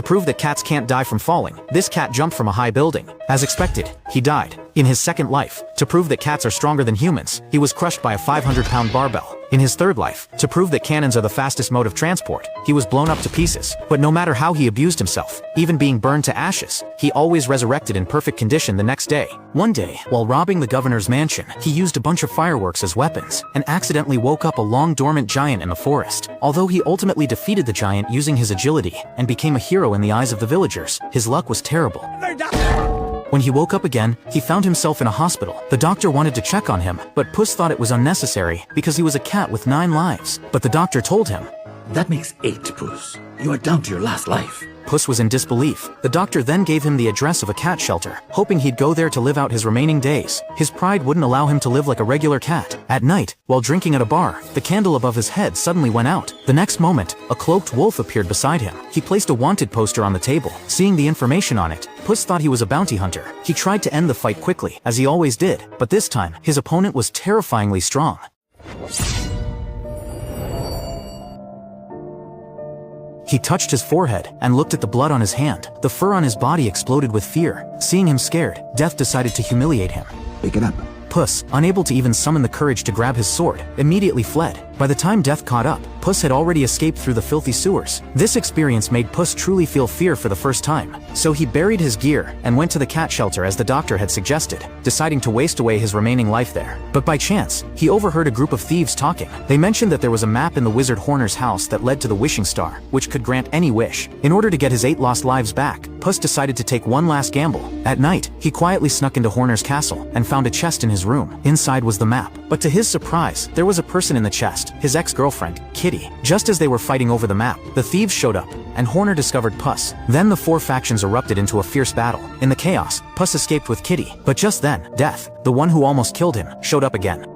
To prove that cats can't die from falling, this cat jumped from a high building. As expected, he died. In his second life, to prove that cats are stronger than humans, he was crushed by a 500-pound barbell. In his third life, to prove that cannons are the fastest mode of transport, he was blown up to pieces. But no matter how he abused himself, even being burned to ashes, he always resurrected in perfect condition the next day. One day, while robbing the governor's mansion, he used a bunch of fireworks as weapons, and accidentally woke up a long-dormant giant in the forest. Although he ultimately defeated the giant using his agility, and became a hero in the eyes of the villagers, his luck was terrible. When he woke up again, he found himself in a hospital. The doctor wanted to check on him, but Puss thought it was unnecessary because he was a cat with 9 lives. But the doctor told him, "That makes 8, Puss. You are down to your last life." Puss was in disbelief. The doctor then gave him the address of a cat shelter, hoping he'd go there to live out his remaining days. His pride wouldn't allow him to live like a regular cat. At night, while drinking at a bar, the candle above his head suddenly went out. The next moment, a cloaked wolf appeared beside him. He placed a wanted poster on the table. Seeing the information on it, Puss thought he was a bounty hunter. He tried to end the fight quickly, as he always did, but this time, his opponent was terrifyingly strong. He touched his forehead and looked at the blood on his hand. The fur on his body exploded with fear. Seeing him scared, Death decided to humiliate him. Pick it up. Puss, unable to even summon the courage to grab his sword, immediately fled. By the time Death caught up, Puss had already escaped through the filthy sewers. This experience made Puss truly feel fear for the first time. So he buried his gear and went to the cat shelter as the doctor had suggested, deciding to waste away his remaining life there. But by chance, he overheard a group of thieves talking. They mentioned that there was a map in the wizard Horner's house that led to the wishing star, which could grant any wish. In order to get his 8 lost lives back, Puss decided to take one last gamble. At night, he quietly snuck into Horner's castle and found a chest in his room. Inside was the map. But to his surprise, there was a person in the chest, his ex-girlfriend, Kitty. Just as they were fighting over the map, the thieves showed up, and Horner discovered Puss. Then the 4 factions erupted into a fierce battle. In the chaos, Puss escaped with Kitty. But just then, Death, the one who almost killed him, showed up again.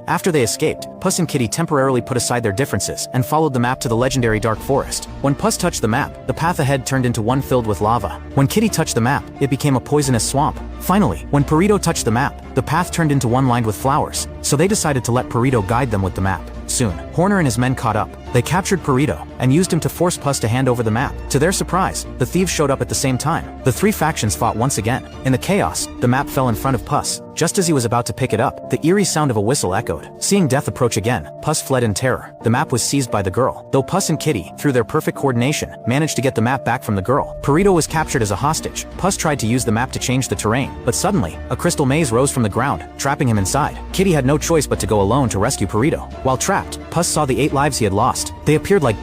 After they escaped, Puss and Kitty temporarily put aside their differences and followed the map to the legendary Dark Forest. When Puss touched the map, the path ahead turned into one filled with lava. When Kitty touched the map, it became a poisonous swamp. Finally, when Perito touched the map, the path turned into one lined with flowers, so they decided to let Perito guide them with the map. Soon, Horner and his men caught up. They captured Perito and used him to force Puss to hand over the map. To their surprise, the thieves showed up at the same time. The 3 factions fought once again. In the chaos, the map fell in front of Puss. Just as he was about to pick it up, the eerie sound of a whistle echoed. Seeing Death approach again, Puss fled in terror. The map was seized by the girl. Though Puss and Kitty, through their perfect coordination, managed to get the map back from the girl, Perito was captured as a hostage. Puss tried to use the map to change the terrain, but suddenly, a crystal maze rose from the ground, trapping him inside. Kitty had no choice but to go alone to rescue Perito. While trapped, Puss saw the 8 lives he had lost. They appeared like